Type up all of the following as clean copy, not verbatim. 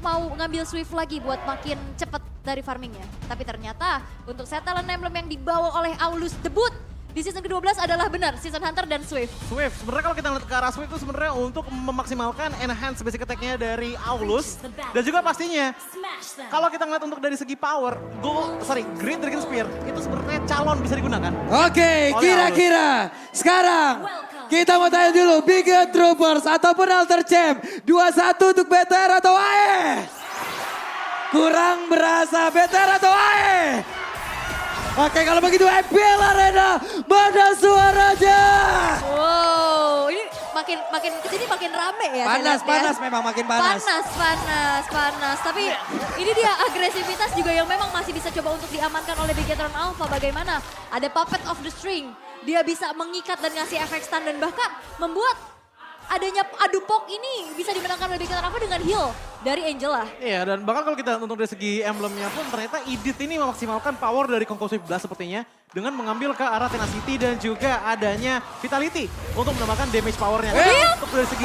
mau ngambil Swift lagi buat makin cepet dari farmingnya. Tapi ternyata untuk set talent emblem yang dibawa oleh Aulus debut di season ke-12 adalah benar Season Hunter dan Swift. Swift, sebenarnya kalau kita ngeliat ke arah Swift itu sebenarnya untuk memaksimalkan enhance basic attack-nya dari Aulus. Dan juga pastinya, kalau kita ngeliat untuk dari segi power, Great Dragon Spear itu sebenarnya calon bisa digunakan. Oke, kira-kira sekarang kita mau tanya dulu, Bigot Troopers ataupun Alter Champ, 2-1 untuk BTR atau AE? Kurang berasa BTR atau AE? Oke, kalau begitu FPL Arena, mana suaranya? Wow, ini makin kesini makin rame ya. Panas, memang makin panas. Panas. Tapi ini dia agresivitas juga yang memang masih bisa coba untuk diamankan oleh Bigetron Alpha. Bagaimana? Ada Puppet of the String. Dia bisa mengikat dan ngasih efek stun dan bahkan membuat adanya adu pok ini bisa dimenangkan oleh Bigetron Alpha dengan heal dari Angela. Iya, dan bahkan kalau kita untuk dari segi emblemnya pun ternyata Edith ini memaksimalkan power dari Concussive Blast sepertinya dengan mengambil ke arah Tenacity dan juga adanya Vitality untuk menambahkan damage powernya. Untuk dari segi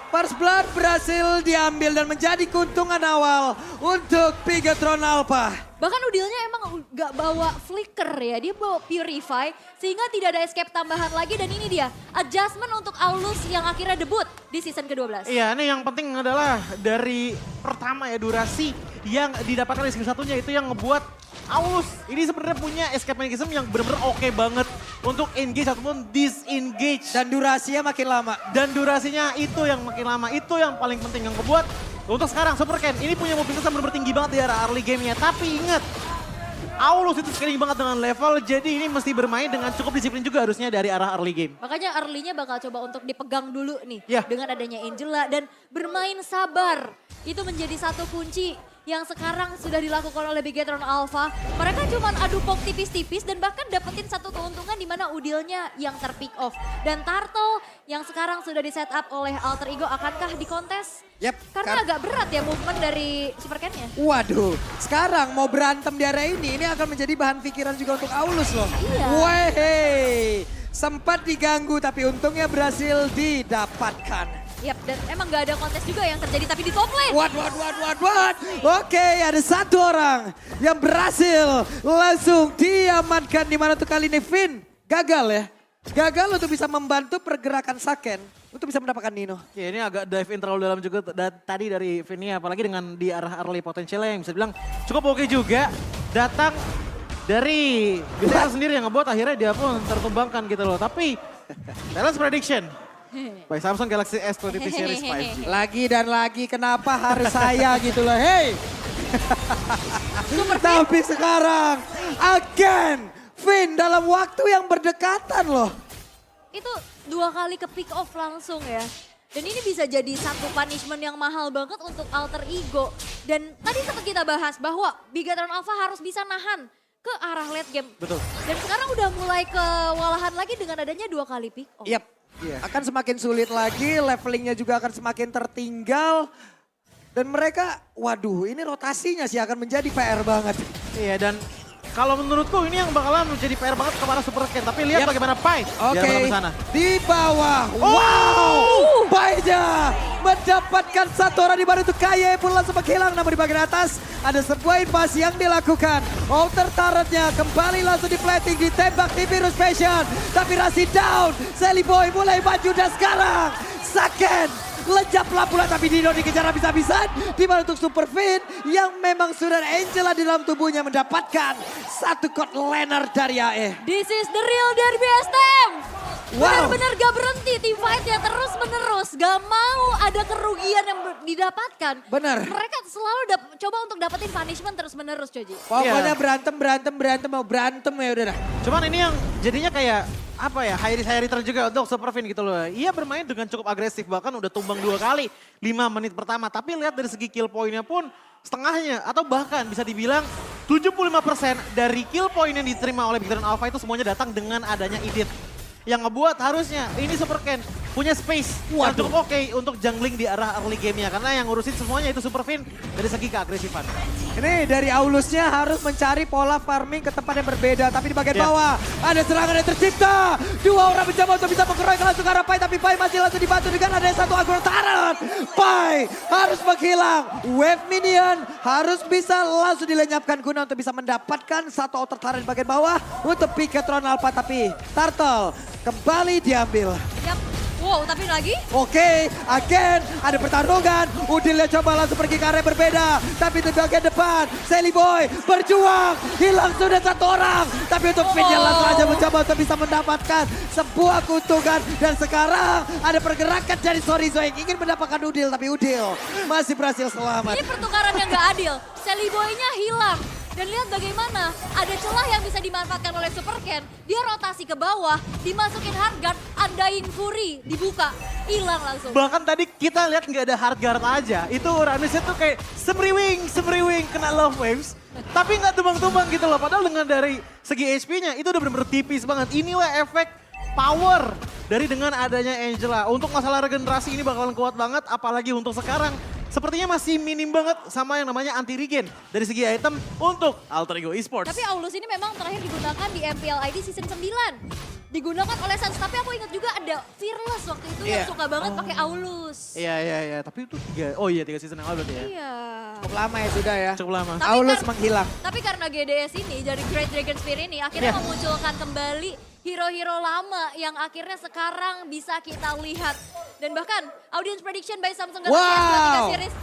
First Blood berhasil diambil dan menjadi keuntungan awal untuk Bigetron Alpha. Bahkan Udilnya emang gak bawa flicker ya, dia bawa Purify sehingga tidak ada escape tambahan lagi dan ini dia adjustment untuk Aulus yang akhirnya debut di season ke-12. Iya, ini yang penting adalah dari pertama ya durasi yang didapatkan di skill satunya itu yang ngebuat Aulus ini sebenarnya punya escape mechanism yang benar-benar oke banget untuk engage ataupun disengage. Dan durasinya makin lama. Dan durasinya itu yang makin lama, itu yang paling penting yang kebuat. Untuk sekarang Super Ken ini punya mobilitas yang benar-benar tinggi banget di arah early game-nya. Tapi ingat, Aulus itu scaling banget dengan level, jadi ini mesti bermain dengan cukup disiplin juga harusnya dari arah early game. Makanya early-nya bakal coba untuk dipegang dulu nih Ya. dengan adanya Angela dan bermain sabar. Itu menjadi satu kunci yang sekarang sudah dilakukan oleh Bigetron Alpha. Mereka cuma adu pok tipis-tipis dan bahkan dapetin satu keuntungan di mana Udilnya yang terpick off. Dan Turtle yang sekarang sudah di set up oleh Alter Ego akankah dikontes? Yep, Karena agak berat ya movement dari Super Ken-nya. Waduh, sekarang mau berantem di area ini akan menjadi bahan pikiran juga untuk Aulus loh. Iya. Weh, sempat diganggu tapi untungnya berhasil didapatkan. Yap, dan emang gak ada kontes juga yang terjadi tapi di top lane. What? Oke, ada satu orang yang berhasil langsung diamankan di mana tuh kali ini Finn gagal ya. Gagal untuk bisa membantu pergerakan Saken untuk bisa mendapatkan Nino. Ya ini agak dive in terlalu dalam juga tadi dari Finn ya, apalagi dengan di arah early potentialnya yang bisa bilang cukup oke juga. Datang dari BTR sendiri yang ngebuat akhirnya dia pun tertumbangkan gitu loh. Tapi balance prediction by Samsung Galaxy S22 Series 5G. Lagi dan lagi kenapa harus saya gitu loh, hey. Tapi sekarang again Finn dalam waktu yang berdekatan loh. Itu 2 kali ke pick off langsung ya. Dan ini bisa jadi satu punishment yang mahal banget untuk Alter Ego. Dan tadi sempat kita bahas bahwa Bigetron Alpha harus bisa nahan ke arah late game. Betul. Dan sekarang udah mulai kewalahan lagi dengan adanya 2 kali pick off. Yap, akan semakin sulit lagi, levelingnya juga akan semakin tertinggal. Dan mereka, waduh ini rotasinya sih akan menjadi PR banget. Iya dan kalau menurutku ini yang bakalan menjadi PR banget kepada Super Ken. Tapi lihat bagaimana Pai Oke, di sana. di bawah. Wow, Pai-nya mendapatkan satu orang di mana itu Kaye pun langsung menghilang. Namun di bagian atas ada sebuah invasi yang dilakukan. Outer turretnya kembali langsung di plating, ditembak di Virus Passion. Tapi Rasi down, Sally Boy mulai maju dan sekarang Saken lejaplah pula tapi Dino dikejar habis-habisan. Di mana untuk Super Finn yang memang sudah Angela di dalam tubuhnya mendapatkan satu code laner dari AE. This is the real Derby STM. Wow. Benar-benar gak berhenti tim fight-nya terus menerus. Gak mau ada kerugian yang didapatkan. Benar. Mereka selalu coba untuk dapetin punishment terus menerus Coji. Pokoknya berantem mau berantem ya udah dah. Cuman ini yang jadinya kayak apa ya, high return juga untuk Super Finn gitu loh. Ia bermain dengan cukup agresif, bahkan udah tumbang 2 kali 5 menit pertama. Tapi lihat dari segi kill point-nya pun setengahnya atau bahkan bisa dibilang 75% dari kill point yang diterima oleh Bigetron Alpha itu semuanya datang dengan adanya Edith. Yang ngebuat harusnya ini Super Ken punya space yang cukup oke untuk jungling di arah early game-nya. Karena yang ngurusin semuanya itu Super Fin dari segi keagresifan. Ini dari Aulusnya harus mencari pola farming ke tempat yang berbeda. Tapi di bagian bawah ada serangan yang tercipta. Dua orang mencoba untuk bisa mengeroyok langsung ke arah Pai. Tapi Pai masih langsung dibantu dengan ada satu Agro Turret. Pai harus menghilang. Wave minion harus bisa langsung dilenyapkan guna untuk bisa mendapatkan satu outer turret di bagian bawah. Untuk Piketron Alpha tapi Turtle kembali diambil. Yap. Wow, tapi lagi? Oke, again ada pertarungan. Udilnya coba langsung pergi ke area berbeda. Tapi di bagian depan, Sally Boy berjuang. Hilang sudah satu orang. Tapi untuk Finnya langsung aja mencoba untuk bisa mendapatkan sebuah keuntungan. Dan sekarang ada pergerakan dari Sorizo yang ingin mendapatkan Udil. Tapi Udil masih berhasil selamat. Ini pertukaran yang gak adil. Sally Boy-nya hilang. Dan lihat bagaimana ada celah yang bisa dimanfaatkan oleh Super Ken. Dia rotasi ke bawah, dimasukin hardguard, Undying Fury, dibuka, hilang langsung. Bahkan tadi kita lihat nggak ada hardguard aja. Itu Ramesnya tuh kayak semriwing, kena love waves. Tapi nggak tumbang-tumbang gitu loh. Padahal dengan dari segi HP-nya itu udah bener-bener tipis banget. Inilah efek power dari dengan adanya Angela. Untuk masalah regenerasi ini bakalan kuat banget, apalagi untuk sekarang. Sepertinya masih minim banget sama yang namanya anti regen dari segi item untuk Alter Ego Esports. Tapi Aulus ini memang terakhir digunakan di MPL ID season 9. Digunakan oleh Sans, tapi aku ingat juga ada Fearless waktu itu yang suka banget pakai Aulus. Iya. Tapi itu 3 season yang lalu berarti ya. Iya. Cukup lama ya sudah ya. Cukup lama. Tapi Aulus menghilang. Tapi karena GDS ini dari Great Dragon Spear ini akhirnya memunculkan kembali hero-hero lama yang akhirnya sekarang bisa kita lihat. Dan bahkan audience prediction by Samsung Galaxy S23 series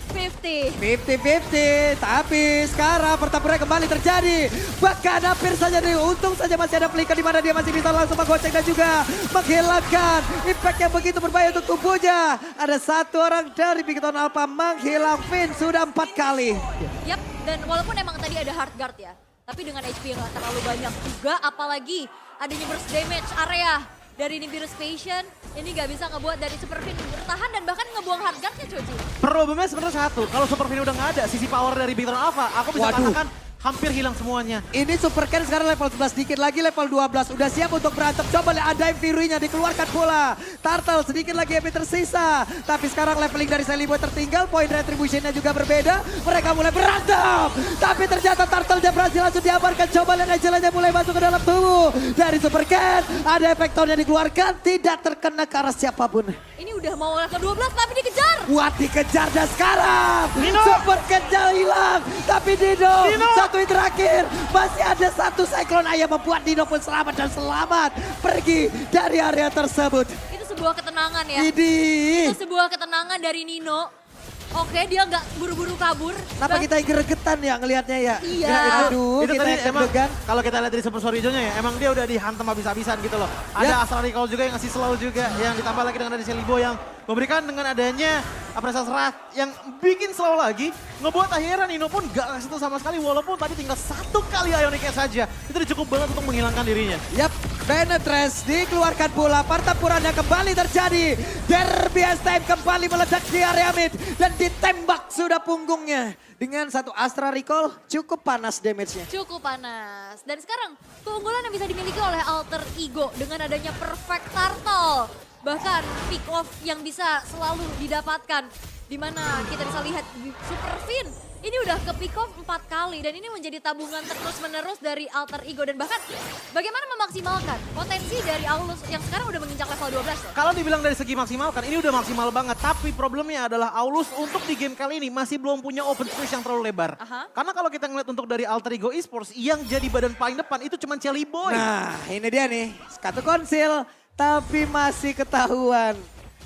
50-50. 50-50, tapi sekarang pertempuran kembali terjadi. Bahkan hampir saja nih, untung saja masih ada Flicker di mana dia masih bisa langsung menggocek dan juga menghilangkan impact yang begitu berbahaya untuk tubuhnya. Ada satu orang dari Piketron Alpha menghilang Finn sudah 4 kali. Yap, dan walaupun emang tadi ada hard guard ya, tapi dengan HP yang gak terlalu banyak juga, apalagi adanya burst damage area dari Nimbus Patient, ini gak bisa ngebuat dari Super Fin bertahan dan bahkan ngebuang hard guard-nya Coci. Problemnya sebenarnya satu, kalau Super Fin udah nggak ada, sisi power dari Piketron Alpha, aku bisa katakan hampir hilang semuanya. Ini Super Ken sekarang level 11, dikit lagi level 12. Udah siap untuk berantem. Coba lihat ada Fury-nya dikeluarkan bola. Turtle sedikit lagi HP tersisa. Tapi sekarang leveling dari Sally Boy tertinggal. Point retribution-nya juga berbeda. Mereka mulai berantem. Tapi ternyata Turtle-nya berhasil langsung diamankan. Coba lihat Angela-nya mulai masuk ke dalam tubuh. Dari Super Ken ada efektornya dikeluarkan. Tidak terkena ke arah siapapun. Ini udah mau level 12 tapi dikejar. Watt dikejar dan sekarang Dino. Super Ken hilang. Tapi Dino. Satu yang terakhir. Masih ada satu Cyclone Ayah membuat Dino pun selamat dan selamat pergi dari area tersebut. Itu sebuah ketenangan ya. Ini. Itu sebuah ketenangan dari Nino. Oke, dia nggak buru-buru kabur. Kenapa kita geregetan ya ngelihatnya ya? Iya. Aduh, Itu kita tadi yang emang deg-degan. kalau kita lihat dari Super Sorizo-nya ya, emang dia udah dihantam habis-habisan gitu loh. Ada Astral Recall juga yang ngasih slow juga, yang ditambah lagi dengan ada Sally Boy yang memberikan dengan adanya apresiasi serat yang bikin slow lagi, ngebuat akhirnya Nino pun gak kesentuh sama sekali walaupun tadi tinggal satu kali Ionic Edge saja. Itu udah cukup banget untuk menghilangkan dirinya. Yap, Penetrance dikeluarkan bola, pertempurannya kembali terjadi. Derby STM kembali meledak di area mid dan ditembak sudah punggungnya. Dengan satu Astra Recall cukup panas damage-nya. Cukup panas. Dan sekarang keunggulan yang bisa dimiliki oleh Alter Ego dengan adanya Perfect Turtle. Bahkan pick off yang bisa selalu didapatkan. Dimana kita bisa lihat Super Fin ini udah ke pick off 4 kali. Dan ini menjadi tabungan terus menerus dari Alter Ego. Dan bahkan bagaimana memaksimalkan potensi dari Aulus yang sekarang udah menginjak level 12 ya. Kalau dibilang dari segi maksimalkan, ini udah maksimal banget. Tapi problemnya adalah Aulus untuk di game kali ini masih belum punya open space yang terlalu lebar. Karena kalau kita ngeliat untuk dari Alter Ego Esports, yang jadi badan paling depan itu cuma Sally Boy. Nah, ini dia nih. Satu konsil, tapi masih ketahuan.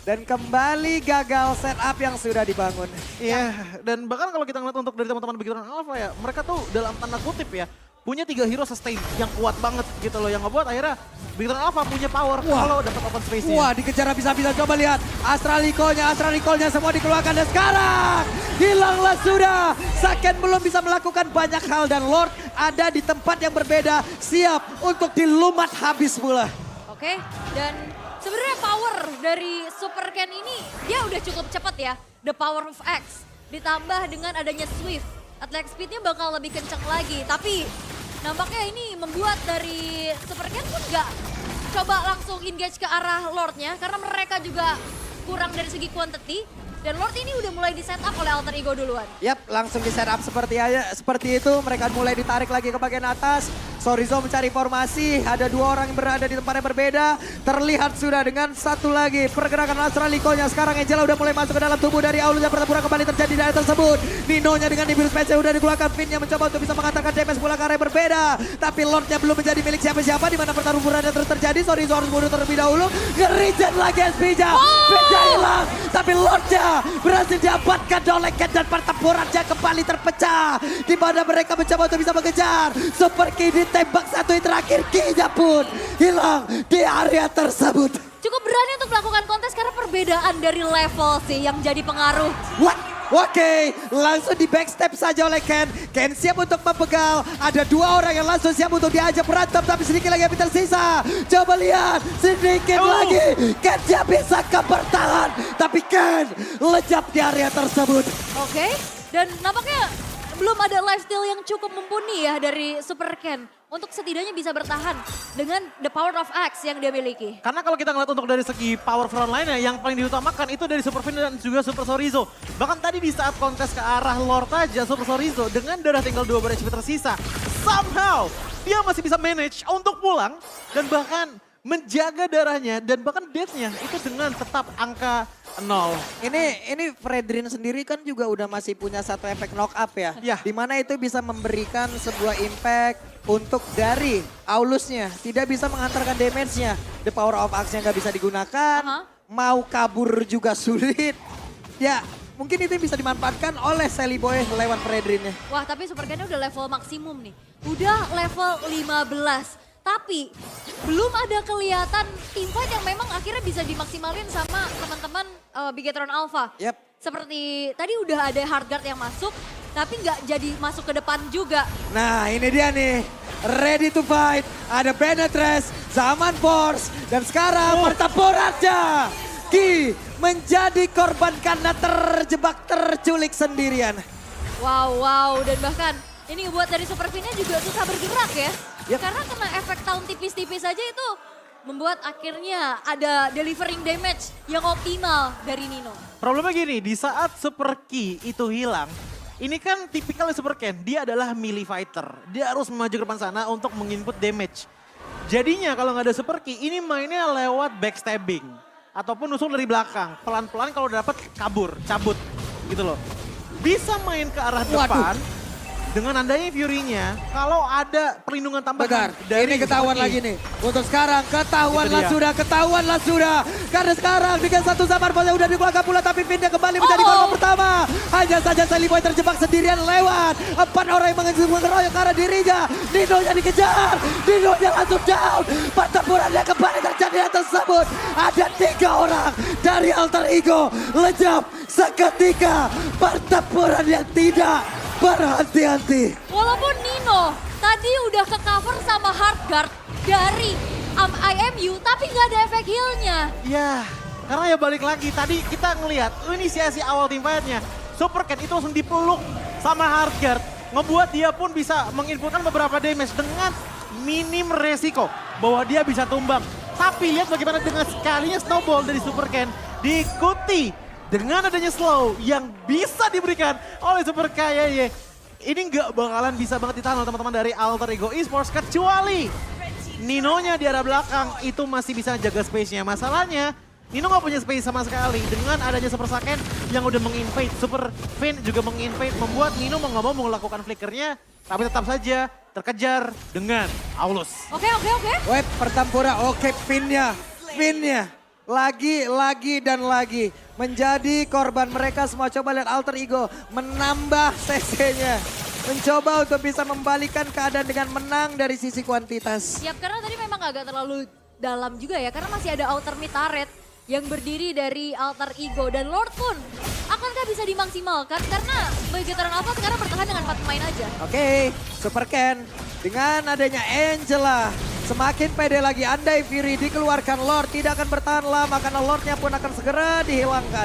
Dan kembali gagal setup yang sudah dibangun. Iya, dan bahkan kalau kita ngeliat untuk dari teman-teman Piketron Alpha ya, mereka tuh dalam tanda kutip ya, punya 3 hero sustain yang kuat banget gitu loh. Yang ngebuat akhirnya Piketron Alpha punya power kalau dapat open space-nya. Wah, dikejar habis-habisan. Coba lihat Astral Recall-nya semua dikeluarkan. Dan sekarang hilanglah sudah. Saken belum bisa melakukan banyak hal dan Lord ada di tempat yang berbeda. Siap untuk dilumat habis pula. Oke, dan sebenarnya power dari Super Ken ini dia udah cukup cepat ya. The power of X ditambah dengan adanya Swift. Attack speednya bakal lebih kencang lagi. Tapi nampaknya ini membuat dari Super Ken pun gak coba langsung engage ke arah Lordnya karena mereka juga kurang dari segi quantity. Dan Lord ini udah mulai di setup oleh Alter Ego duluan. Yap, langsung di setup seperti itu. Mereka mulai ditarik lagi ke bagian atas. Sorizo mencari formasi. Ada dua orang yang berada di tempat yang berbeda. Terlihat sudah dengan satu lagi pergerakan Astraliko-nya. Sekarang Angela udah mulai masuk ke dalam tubuh dari Aulus. Pertempuran kembali terjadi di area tersebut. Nino-nya dengan Nibiru Space udah dikeluarkan. Finn-nya mencoba untuk bisa mengatakan damage bola ke arah yang berbeda. Tapi Lord-nya belum menjadi milik siapa-siapa. Di mana pertempuran yang terus terjadi. Sorizo harus mundur terlebih dahulu. Nge-regen lagi SP-nya. Finn-nya hilang. Tapi Lord-nya berhasil diamankan oleh Ken dan pertempurannya kembali terpecah. Di mana mereka mencoba untuk bisa mengejar. Super Kid ditembak satu yang terakhir. Ki-nya pun hilang di area tersebut. Cukup berani untuk melakukan kontes karena perbedaan dari level sih yang jadi pengaruh. What? Oke, langsung di backstep saja oleh Ken. Ken siap untuk membegal. Ada dua orang yang langsung siap untuk diajak berantem. Tapi sedikit lagi yang tersisa. Coba lihat, sedikit lagi. Ken dia bisa bertahan. Tapi Ken lejap di area tersebut. Oke, dan nampaknya belum ada lifesteal yang cukup mumpuni ya dari Super Ken. Untuk setidaknya bisa bertahan dengan the power of X yang dia miliki. Karena kalau kita ngeliat untuk dari segi power front line-nya, yang paling diutamakan itu dari Super Finn dan juga Super Sorizo. Bahkan tadi di saat kontes ke arah Lord aja, Super Sorizo dengan darah tinggal 2 HP tersisa, somehow dia masih bisa manage untuk pulang dan bahkan menjaga darahnya dan bahkan death-nya itu dengan tetap angka 0. Ini Fredrin sendiri kan juga udah masih punya satu efek knock up ya. Ya. Dimana itu bisa memberikan sebuah impact untuk dari Aulusnya. Tidak bisa mengantarkan damage-nya. The power of axe-nya nggak bisa digunakan. Mau kabur juga sulit. Ya mungkin itu bisa dimanfaatkan oleh Sally Boy lewat Fredrinnya. Wah tapi Super Ken udah level maksimum nih. Udah level 15. Tapi belum ada kelihatan teamfight yang memang akhirnya bisa dimaksimalin sama teman-teman Bigetron Alpha. Yep. Seperti tadi udah ada hard guard yang masuk, tapi nggak jadi masuk ke depan juga. Nah ini dia nih, ready to fight. Ada Penetress, Zaman Force, dan sekarang pertempurannya. Ki menjadi korban karena terjebak terculik sendirian. Wow, dan bahkan ini buat dari Super Finn-nya juga susah bergerak ya. Yep. Karena kena efek tahun tipis-tipis aja itu membuat akhirnya ada delivering damage yang optimal dari Nino. Problemnya gini, di saat Super Ki itu hilang, ini kan tipikalnya Super Ken, dia adalah melee fighter. Dia harus maju ke depan sana untuk menginput damage. Jadinya kalau nggak ada Super Ki, ini mainnya lewat backstabbing. Ataupun nusul dari belakang, pelan-pelan kalau dapat kabur, cabut gitu loh. Bisa main ke arah depan. Dengan andanya Fury-nya, kalau ada perlindungan tambahan dari ini ketahuan Super Ki. lagi nih. Untuk sekarang ketahuanlah sudah. Karena sekarang dengan satu Zaman Force udah dikeluarkan pula, tapi Finn kembali menjadi korban pertama. Hanya saja Sally Boy terjebak sendirian lewat 4 orang yang mengeroyok ke arah dirinya. Nino-nya dikejar, Nino-nya langsung down. Pertempuran yang kembali terjadi tersebut. Ada 3 orang dari Alter Ego lejap seketika. Pertempuran yang tidak berhenti-henti. Walaupun Nino tadi udah ke cover sama hard guard dari IMU, tapi nggak ada efek heal-nya. Ya, karena ya balik lagi. Tadi kita ngelihat inisiasi awal tim fight-nya. Super Ken itu langsung dipeluk sama Hardguard. Ngebuat dia pun bisa menginputkan beberapa damage dengan minim resiko bahwa dia bisa tumbang. Tapi lihat bagaimana dengan sekalinya snowball dari Super Ken diikuti dengan adanya slow yang bisa diberikan oleh Super KYY. Ini nggak bakalan bisa banget ditahan oleh teman-teman dari Alter Ego Esports kecuali Nino-nya di arah belakang itu masih bisa jaga space-nya. Masalahnya Nino nggak punya space sama sekali dengan adanya Super Saiyan yang udah menginvade. Super Finn juga menginvade membuat Nino mau nggak mau melakukan flickernya. Tapi tetap saja terkejar dengan Aulus. Oke. Web pertempuran, oke Finn-nya. Lagi dan lagi menjadi korban mereka semua. Coba lihat Alter Ego menambah CC-nya. Mencoba untuk bisa membalikan keadaan dengan menang dari sisi kuantitas. Ya karena tadi memang agak terlalu dalam juga ya. Karena masih ada outer mid turret yang berdiri dari Alter Ego. Dan Lord pun akankah bisa dimaksimalkan? Karena Bigetron Alpha sekarang bertahan dengan 4 pemain aja. Oke, Super Ken dengan adanya Angela. Semakin pede lagi, andai Fury dikeluarkan, Lord tidak akan bertahan lama karena Lordnya pun akan segera dihilangkan.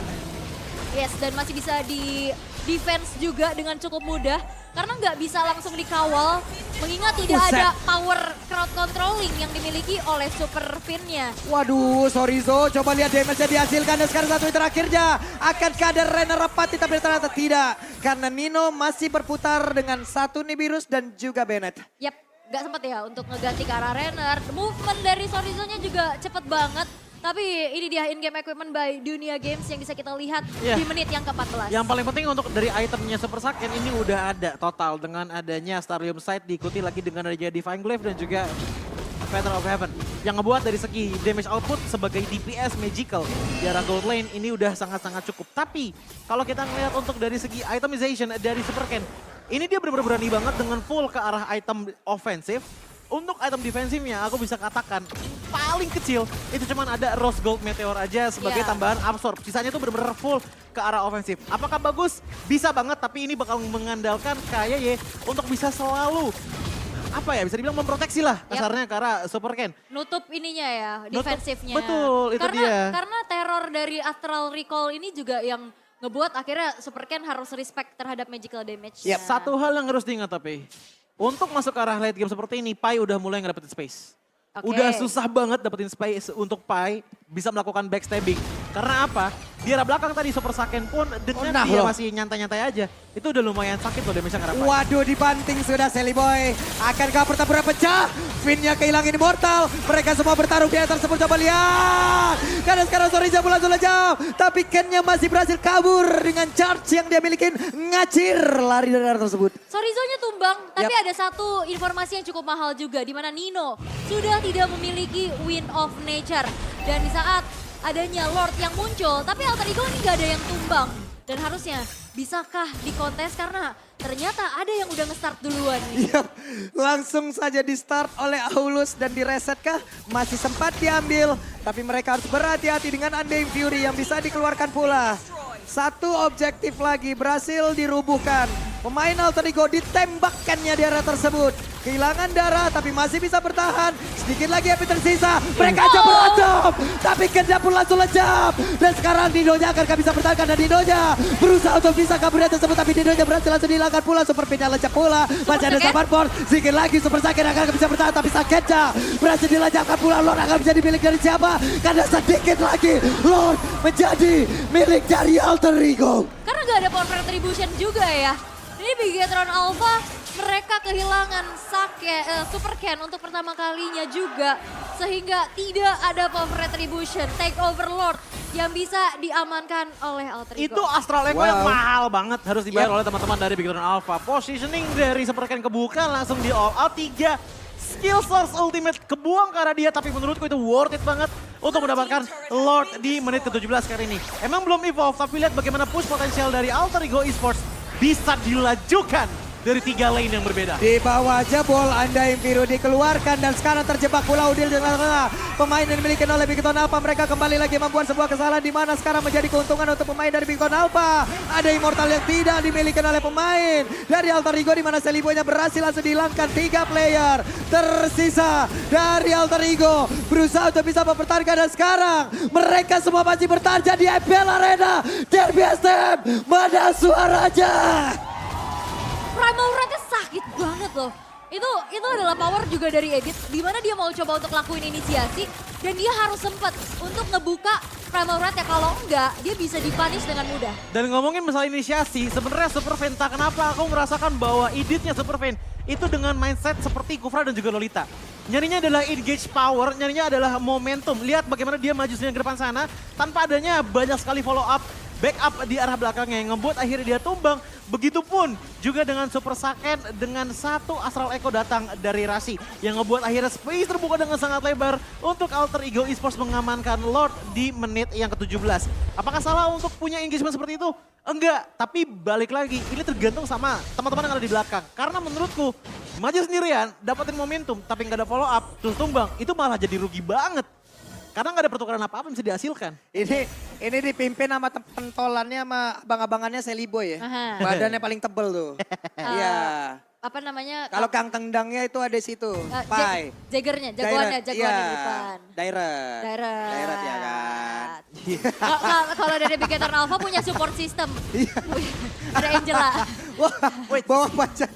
Yes, dan masih bisa di defense juga dengan cukup mudah. karena nggak bisa langsung dikawal. Mengingat tidak Buset. ada power crowd controlling yang dimiliki oleh Super Fin-nya. Waduh, Sorizo coba lihat damage-nya dihasilkan dan sekarang satu hit terakhirnya. Akankah ada runner-up mati tapi ternyata tidak. Karena Nino masih berputar dengan satu Nibirus dan juga Bennett. Yap, nggak sempat ya untuk ngeganti ke arah Renner. Movement dari Sorizo-nya juga cepet banget. Tapi ini dia in-game equipment by Dunia Games yang bisa kita lihat Iya. di menit yang ke-14. Yang paling penting untuk dari itemnya Super Saiyan ini udah ada total dengan adanya Starium Sight diikuti lagi dengan adanya Divine Glaive dan juga Feather of Heaven. Yang ngebuat dari segi damage output sebagai DPS magical di arah gold lane ini udah sangat-sangat cukup. Tapi kalau kita ngelihat untuk dari segi itemization dari Super Ken, ini dia benar-benar berani banget dengan full ke arah item ofensif. Untuk item defensifnya aku bisa katakan paling kecil itu cuman ada Rose Gold Meteor aja sebagai Iya. tambahan absorb. Sisanya tuh benar-benar full ke arah ofensif. Apakah bagus? Bisa banget, tapi ini bakal mengandalkan KYY untuk bisa selalu apa ya, bisa dibilang memproteksi lah kasarnya ke arah Super Ken. Nutup ininya ya, Nutup, defensifnya. betul, itu karena, dia. Karena teror dari Astral Recall ini juga yang ngebuat akhirnya Super Ken harus respect terhadap magical damage. Yep. Satu hal yang harus diingat tapi, untuk masuk ke arah late game seperti ini, Pai udah mulai ngedapetin space. Oke. Udah susah banget dapetin space untuk Pai bisa melakukan backstabbing. Karena apa? Di arah belakang tadi Super Saiyan pun dengan nah dia loh. masih nyantai-nyantai aja. Itu udah lumayan sakit loh damage-nya ke arah Pai. Waduh, dibanting sudah Sally Boy. Akankah pertempuran pecah? Fin-nya kehilangan immortal. Mereka semua bertarung di atas tersebut. Coba lihat. Karena sekarang Soriza langsung lejam. Tapi Ken-nya masih berhasil kabur dengan charge yang dia miliki. Ngacir lari dari arah tersebut. Sorizo-nya tumbang, tapi Yap. ada satu informasi yang cukup mahal juga, di mana Nino sudah tidak memiliki Wind of Nature. Dan di saat adanya Lord yang muncul, tapi Alter Ego ini gak ada yang tumbang. Dan harusnya bisakah dikontes karena ternyata ada yang udah nge-start duluan nih. Yap, langsung saja di start oleh Aulus dan direset kah? Masih sempat diambil, tapi mereka harus berhati-hati dengan Undying Fury yang bisa dikeluarkan pula. Satu objektif lagi berhasil dirubuhkan. Pemain Alter Ego ditembakkannya di arah tersebut. Kehilangan darah tapi masih bisa bertahan. Sedikit lagi api tersisa. Mereka aja berantem. Tapi Kenda pun langsung lejam. Dan sekarang Dinonya akan bisa bertahan karena Dinonya berusaha untuk bisa kabur dari tersebut. Tapi Dinonya berhasil langsung dihilangkan pula. Super Pinnya lejap pula. Masih ada Saiyan. Sabar Force. Sedikit lagi Super Saiyan akan bisa bertahan. Tapi Saketcha berhasil dilejapkan pula. Lord akan menjadi milik dari siapa? Karena sedikit lagi Lord menjadi milik dari Alter Ego. Karena gak ada power retribution juga ya. Ini Bigetron Alpha, mereka kehilangan Super Ken untuk pertama kalinya juga. Sehingga tidak ada power retribution, take over Lord yang bisa diamankan oleh Alter Ego. Itu Astral Echo yang Wow. mahal banget harus dibayar oleh teman-teman dari Big Dragon Alpha. Positioning dari Super Ken kebuka langsung di all out 3. Skill source ultimate kebuang karena dia, tapi menurutku itu worth it banget untuk mendapatkan Lord di menit ke-17 kali ini. Emang belum evolve, tapi lihat bagaimana push potensial dari Alter Ego Esports bisa dilajukan dari 3 lane yang berbeda. Di bawah jebol Undying Fury dikeluarkan dan sekarang terjebak pula Udil dengan pemain yang dimiliki oleh Bigetron Alpha. Mereka kembali lagi membuat sebuah kesalahan di mana sekarang menjadi keuntungan untuk pemain dari Bigetron Alpha. Ada immortal yang tidak dimiliki oleh pemain dari Alter Ego di mana Selibonya berhasil langsung dihilangkan 3 player tersisa dari Alter Ego. Berusaha untuk bisa mempertahankan dan sekarang mereka semua masih bertahan di EPL Arena. Derby STM, mana suaranya? Primal Rate-nya sakit banget loh. Itu adalah power juga dari Edit, di mana dia mau coba untuk lakuin inisiasi dan dia harus sempat untuk ngebuka Primal Rate ya, kalau enggak dia bisa dipunish dengan mudah. Dan ngomongin masalah inisiasi, sebenarnya Super Fan tak kenapa aku merasakan bahwa editnya Super Fan itu dengan mindset seperti Kufra dan juga Lolita. Nyarinya adalah engage power, nyarinya adalah momentum. Lihat bagaimana dia maju ke depan sana tanpa adanya banyak sekali follow up, backup di arah belakangnya yang ngebuat akhirnya dia tumbang. Begitupun juga dengan Super Saiyan dengan satu Astral Echo datang dari Rasi yang ngebuat akhirnya space terbuka dengan sangat lebar untuk Alter Ego Esports mengamankan Lord di menit yang ke-17. Apakah salah untuk punya engagement seperti itu? Enggak, tapi balik lagi ini tergantung sama teman-teman yang ada di belakang. Karena menurutku maju sendirian dapetin momentum tapi nggak ada follow up terus tumbang itu malah jadi rugi banget. Karena nggak ada pertukaran apa-apa yang bisa dihasilkan. Ini dipimpin sama pentolannya sama abang-abangannya Sally Boy ya. Aha. Badannya paling tebel tuh. Iya. Apa namanya? Kalau kang tendangnya itu ada di situ. Eh, Pai. Jaggernya, jagoannya Dairet, di depan. Dairet. Dairet. Dairet ya kan. Kalau dari Bigetron Alpha punya support system. Iya. Ada Angela. Wah, bawa pacar.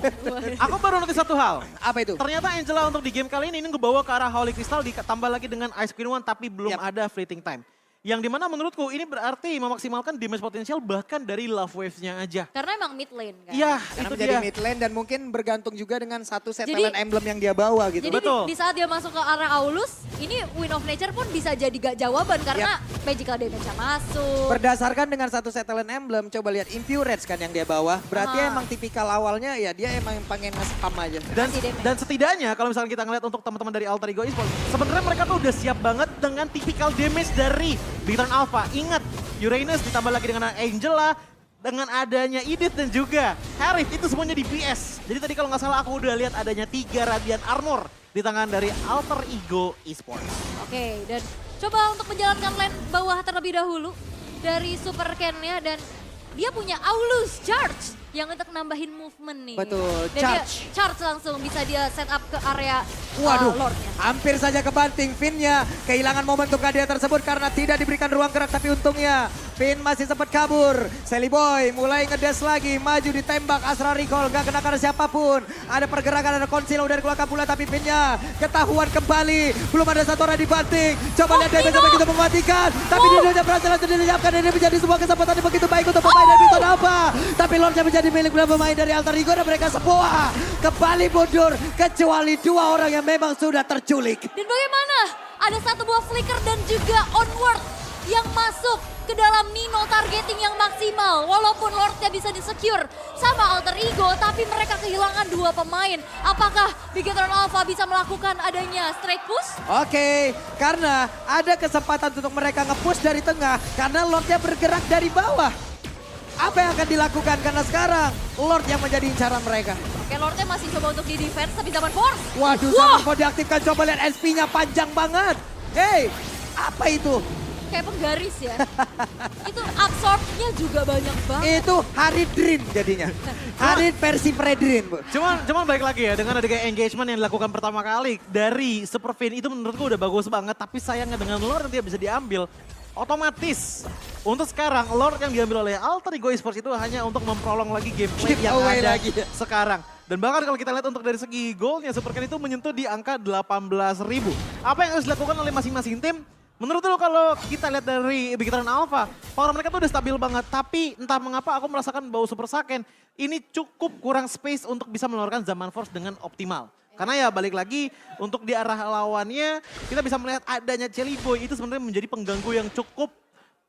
Aku baru notice satu hal. Apa itu? Ternyata Angela untuk di game kali ini ngebawa ke arah Holy Crystal ditambah lagi dengan Ice Queen One tapi belum Yap. ada fleeting time. Yang dimana menurutku ini berarti memaksimalkan damage potensial bahkan dari love waves-nya aja. Karena emang mid lane kan. Iya, Karena itu menjadi dia. mid lane dan mungkin bergantung juga dengan satu set Jadi- talent emblem yang dia bawa gitu. Jadi Betul. di saat dia masuk ke arah Aulus, ini Wind of Nature pun bisa jadi gak jawaban karena magical damage-nya masuk. Berdasarkan dengan satu set talent emblem, coba lihat Impurage kan yang dia bawa. Berarti Ah. emang tipikal awalnya ya dia emang pengen nge-spam aja. Dan, Kasih damage. dan setidaknya kalau misalkan kita ngeliat untuk teman-teman dari Alter Ego Esports, sebenarnya mereka tuh udah siap banget dengan tipikal damage dari Bigetron Alpha. Ingat, Uranus ditambah lagi dengan Angela, dengan adanya Edith dan juga Harith, itu semuanya di PS. Jadi tadi kalau nggak salah aku udah lihat adanya 3 Radiant Armor di tangan dari Alter Ego Esports. Oke, dan coba untuk menjalankan lane bawah terlebih dahulu dari Super Ken-nya dan dia punya Aulus Charge yang untuk nambahin movement nih. Betul, Dan charge. dia charge langsung bisa dia set up ke area Waduh, Lord-nya. hampir saja kebanting. Finn-nya kehilangan momentum dia tersebut karena tidak diberikan ruang gerak. Tapi untungnya Finn masih sempat kabur. Sally Boy mulai ngedes lagi, maju ditembak. Astra Recall gak kena karena siapapun. Ada pergerakan, ada konsilo dari keluarga pula. Tapi Finn-nya ketahuan kembali. Belum ada satu orang dibanting. Coba lihat damage sampai kita mematikan. Tapi dia berhasil langsung disiapkan. Dan ini menjadi sebuah kesempatan yang begitu baik untuk pemain dari Bigetron Alpha. Tapi Lordnya menjadi milik pemain dari Alter Ego dan mereka semua kembali mundur. Kecuali 2 orang yang memang sudah terculik. Dan bagaimana? Ada satu buah flicker dan juga onward yang masuk ke dalam Nino targeting yang maksimal. Walaupun Lordnya bisa di-secure sama Alter Ego, tapi mereka kehilangan 2 pemain. Apakah Bigetron Alpha bisa melakukan adanya strike push? Oke, karena ada kesempatan untuk mereka nge-push dari tengah karena Lordnya bergerak dari bawah. Apa yang akan dilakukan karena sekarang Lord yang menjadi incaran mereka. Oke, Lordnya masih coba untuk di-defense tapi zaman force. Waduh, Wah! sama mau diaktifkan. Coba lihat SP-nya panjang banget. Hey, apa itu? Kayak penggaris ya. Itu absorb-nya juga banyak banget. Itu Harid Dream jadinya. Harid versi Fredrin, Bu. Cuman baik lagi ya dengan adanya engagement yang dilakukan pertama kali dari Super Finn itu menurutku udah bagus banget. Tapi sayangnya dengan Lord yang tidak bisa diambil. Otomatis untuk sekarang Lord yang diambil oleh Alter Ego Esports itu hanya untuk memprolong lagi gameplay Keep yang away ada lagi. sekarang. Dan bahkan kalau kita lihat untuk dari segi goalnya Super Ken itu menyentuh di angka 18.000. Apa yang harus dilakukan oleh masing-masing tim? Menurut lo kalau kita lihat dari Bigetron Alpha, power mereka tuh udah stabil banget. Tapi entah mengapa aku merasakan bau Super Saiyan ini cukup kurang space untuk bisa mengeluarkan Zaman Force dengan optimal. Karena ya balik lagi untuk di arah lawannya kita bisa melihat adanya Jelly Boy itu sebenarnya menjadi pengganggu yang cukup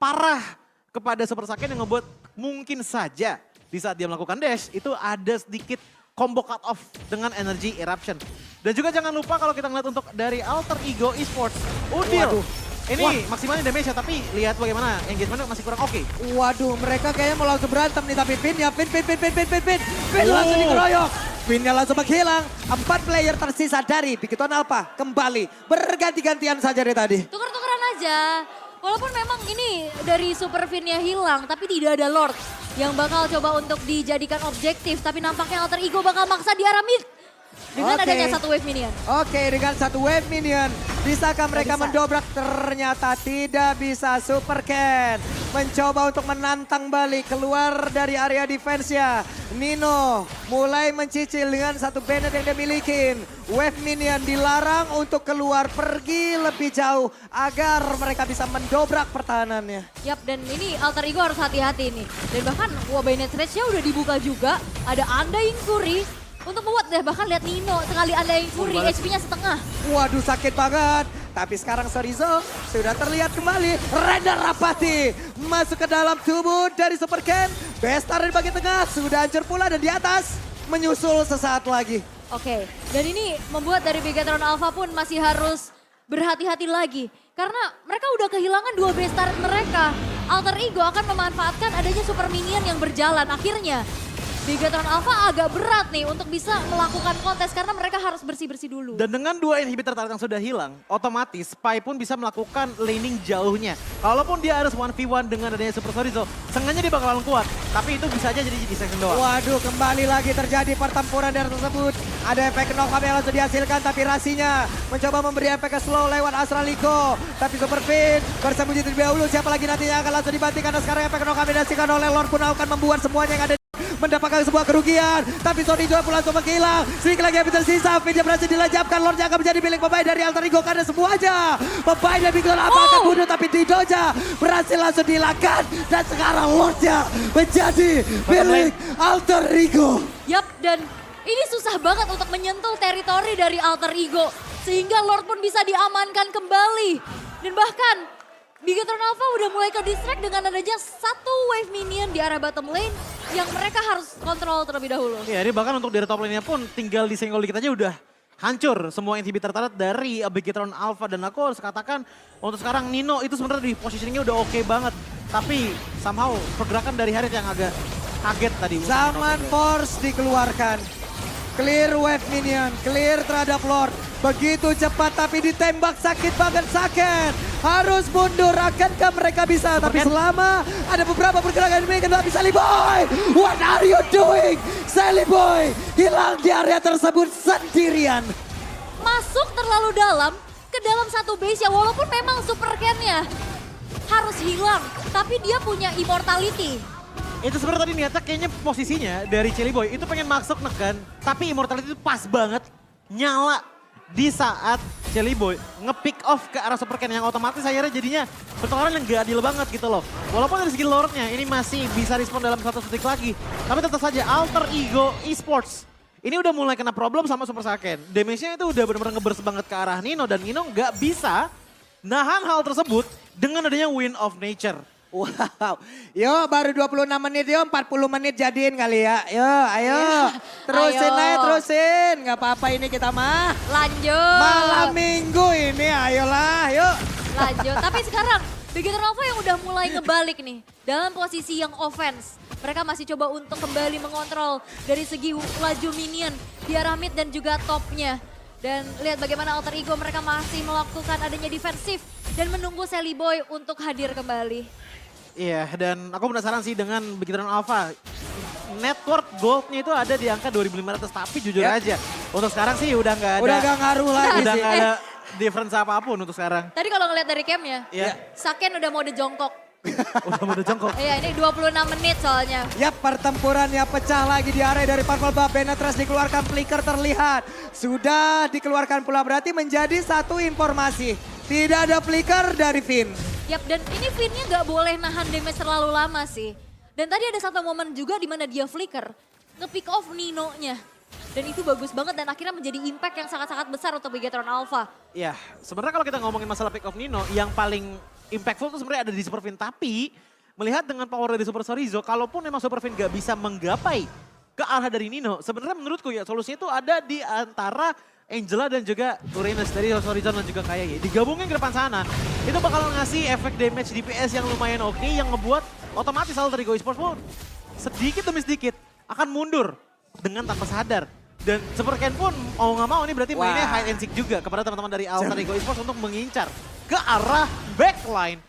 parah kepada Super Saiyan yang ngebuat mungkin saja di saat dia melakukan dash itu ada sedikit combo cut off dengan energy eruption. Dan juga jangan lupa kalau kita ngeliat untuk dari Alter Ego Esports, Udil. Waduh. Ini maksimalnya damage ya, tapi lihat bagaimana engagementnya masih kurang oke. Waduh, mereka kayaknya mau langsung berantem nih. Tapi Finn ya, Finn langsung Oh. dikeroyok. Finn-nya langsung menghilang. 4 player tersisa dari Bigetron Alpha kembali. Berganti-gantian saja dari tadi. Tuker-tukeran aja. Walaupun memang ini dari Super Finn-nya hilang, tapi tidak ada Lord yang bakal coba untuk dijadikan objektif. Tapi nampaknya Alter Ego bakal maksa di arah mid. Dengan Oke. adanya satu wave minion. Oke, dengan satu wave minion. Bisakah mereka bisa. mendobrak? Ternyata tidak bisa. Super Ken mencoba untuk menantang balik keluar dari area defense-nya. Nino mulai mencicil dengan satu Bennett yang dia milikin. Wave minion dilarang untuk keluar pergi lebih jauh agar mereka bisa mendobrak pertahanannya. Yap, dan ini Alter Ego harus hati-hati nih. Dan bahkan Bayonetta Rage-nya udah dibuka juga. Ada Undying Fury. Untuk membuat deh, bahkan lihat Nino sekali Undying Fury, HP-nya setengah. Waduh, sakit banget. Tapi sekarang Sorizo sudah terlihat kembali. Render Rapati masuk ke dalam tubuh dari Super Ken. Bestar di bagian tengah sudah hancur pula dan di atas menyusul sesaat lagi. Oke, dan ini membuat dari Bigetron Alpha pun masih harus berhati-hati lagi. Karena mereka udah kehilangan 2 base turret mereka. Alter Ego akan memanfaatkan adanya super minion yang berjalan. Akhirnya Bigetron Alpha agak berat nih untuk bisa melakukan kontes karena mereka harus bersih-bersih dulu. Dan dengan 2 inhibitor turret yang sudah hilang, otomatis Spy pun bisa melakukan laning jauhnya. Kalaupun dia harus 1v1 dengan adanya Super Sorizo, sengaja dia bakalan kuat. Tapi itu bisa aja jadi distraction doang. Waduh, kembali lagi terjadi pertempuran daerah tersebut. Ada efek knock up yang langsung dihasilkan, tapi Rasinya mencoba memberi efek slow lewat Astraliko. Tapi Super Fin bersembunyi terlebih dahulu. Siapa lagi nantinya akan langsung dibanting karena sekarang efek knock up yang dihasilkan oleh Lord pun akan membuat semuanya yang ada mendapatkan sebuah kerugian. Tapi Sony juga pun langsung menghilang. Sedikit lagi yang tersisa. Finnya berhasil dilejapkan. Lordnya akan menjadi milik pemain dari Alter Ego karena semuanya pemain dari Big apa akan bunuh. Tapi Didoja berhasil langsung dihilangkan. Dan sekarang Lordnya menjadi milik Alter Ego. Yap, dan ini susah banget untuk menyentuh teritori dari Alter Ego. Sehingga Lord pun bisa diamankan kembali. Dan bahkan Bigetron Alpha udah mulai ke distract dengan adanya satu wave minion di arah bottom lane yang mereka harus kontrol terlebih dahulu. Iya, ini bahkan untuk dari top lane-nya pun tinggal disenggol dikit aja udah hancur semua inhibitor turret dari Bigetron Alpha. Dan aku harus katakan untuk sekarang Nino itu sebenarnya di positioningnya udah oke banget. Tapi somehow pergerakan dari Harriet yang agak kaget tadi. Zaman Force dikeluarkan. Clear wave minion, clear terhadap Lord. Begitu cepat tapi ditembak sakit banget Saken. Harus mundur, akankah mereka bisa? Tapi selama ada beberapa pergerakan ini tapi Sally Boy, what are you doing? Sally Boy hilang di area tersebut sendirian. Masuk terlalu dalam ke dalam satu base ya, walaupun memang super can-nya harus hilang. Tapi dia punya immortality. Itu sebenarnya tadi niatnya kayaknya posisinya dari Celi Boy itu pengen masuk neken. Tapi immortality itu pas banget nyala di saat Celi Boy nge-pick off ke arah super can yang otomatis akhirnya jadinya pertukaran yang gak adil banget gitu loh. Walaupun dari segi lore-nya ini masih bisa respon dalam 1 detik lagi. Tapi tetap saja Alter Ego Esports ini udah mulai kena problem sama Super Saiyan. Damage-nya itu udah benar-benar ngeburst banget ke arah Nino dan Nino gak bisa nahan hal tersebut dengan adanya Wind of Nature. Wow, yo baru 26 menit, yo 40 menit jadiin kali ya. Yo, ayo. Terusin Ayo. aja, terusin. Gak apa-apa ini kita mah. Lanjut. Malam minggu ini, ayolah, yuk. Lanjut. Tapi sekarang Bigetron Alpha yang udah mulai ngebalik nih. Dalam posisi yang offense. Mereka masih coba untuk kembali mengontrol dari segi laju minion di arah mid dan juga topnya. Dan lihat bagaimana Alter Ego mereka masih melakukan adanya defensif dan menunggu Sally Boy untuk hadir kembali. Iya, dan aku penasaran sih dengan Bigetron Alpha. Net worth goldnya itu ada di angka 2.500, tapi jujur aja. Untuk sekarang sih udah nggak ada. Udah gak ngaruh lagi Udah sih. nggak ada difference apapun untuk sekarang. Tadi kalau ngeliat dari camnya, Iya. Saken udah mode jongkok. Udah mau jongkok. Iya, ini 26 menit soalnya. Ya, pertempurannya pecah lagi di area dari Purple Buff. Benetras dikeluarkan, Flicker terlihat. Sudah dikeluarkan pula, berarti menjadi satu informasi. Tidak ada Flicker dari Finn. Yap, dan ini Finn-nya nggak boleh nahan damage terlalu lama sih. Dan tadi ada satu momen juga di mana dia flicker, nge-pick off Nino-nya. Dan itu bagus banget dan akhirnya menjadi impact yang sangat-sangat besar untuk Bigetron Alpha. Iya, sebenarnya kalau kita ngomongin masalah pick off Nino, yang paling impactful itu sebenarnya ada di Super Fin. Tapi melihat dengan power dari Super Sorizo, kalaupun memang Super Fin gak bisa menggapai ke arah dari Nino, sebenarnya menurutku ya solusinya itu ada di antara Angela dan juga Uranus dari Horizon dan juga Kayaye. Digabungin ke depan sana, itu bakal ngasih efek damage DPS yang lumayan oke, yang ngebuat otomatis Alter Ego Esports pun sedikit demi sedikit akan mundur dengan tanpa sadar. Dan Super Ken pun mau nggak mau ini berarti mainnya hide and seek juga kepada teman-teman dari Alter Ego Esports untuk mengincar ke arah backline.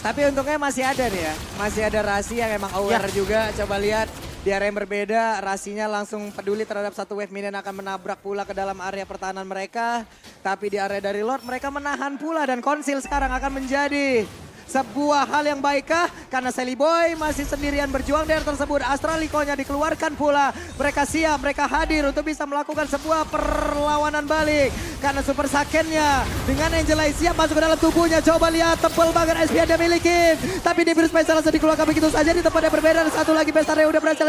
Tapi untungnya masih ada nih ya. Masih ada Rasi yang emang aware juga. Coba lihat di area yang berbeda, Rasinya langsung peduli terhadap satu wave minion akan menabrak pula ke dalam area pertahanan mereka. Tapi di area dari Lord mereka menahan pula dan Konsil sekarang akan menjadi sebuah hal yang baikkah? Karena Sally Boy masih sendirian berjuang dari tersebut. Astraliko-nya dikeluarkan pula. Mereka siap, mereka hadir untuk bisa melakukan sebuah perlawanan balik. Karena Super Saiyan-nya dengan Angela siap masuk ke dalam tubuhnya. Coba lihat tebal banget SP yang dia miliki. Tapi di virus Special langsung dikeluarkan begitu saja di tempat yang berbeda. Dan satu lagi Bestare udah berhasil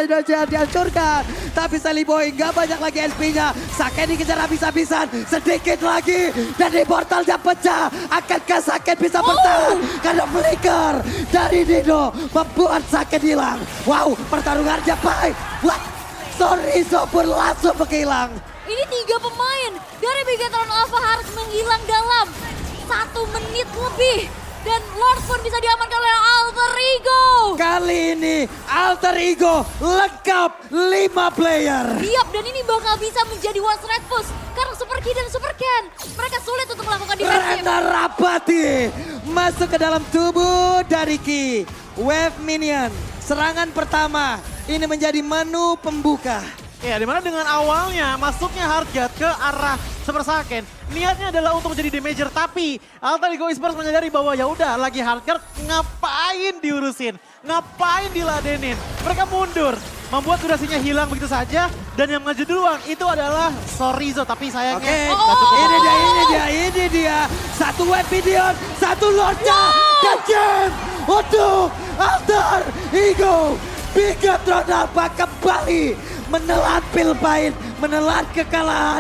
dihancurkan. Tapi Sally Boy nggak banyak lagi SP-nya. Saiyan dikejar habis-habisan. Sedikit lagi. Dan di portalnya pecah. Akankah Saiyan bisa bertahan? Karena flicker dari Nino membuat Saiyan hilang. Wow, pertarungannya baik. What? Sorizo pun langsung menghilang. Ini 3 pemain dari Bigetron Alpha harus menghilang dalam 1 menit lebih. Dan Lord pun bisa diamankan oleh Alter Ego. Kali ini Alter Ego lengkap 5 player. Siap, dan ini bakal bisa menjadi one straight push. Karena Super Ki dan Super Ken, mereka sulit untuk melakukan defensif. Rena Rapati masuk ke dalam tubuh dari Ki. Wave Minion serangan pertama ini menjadi menu pembuka. Ya, dimana dengan awalnya masuknya Hardgat ke arah Super Saiyan, niatnya adalah untuk menjadi damager, tapi Alter Ego Esports menyadari bahwa ya udah lagi Hardgat, ngapain diurusin, ngapain diladenin. Mereka mundur, membuat durasinya hilang begitu saja, dan yang maju duluan itu adalah Sorizo, tapi sayangnya nggak cukup. Ini dia. Satu Wepidion, satu Lordnya, dan game untuk Alter Ego. Bigatron Alpha kembali menelan Pilpain, menelan kekalahan.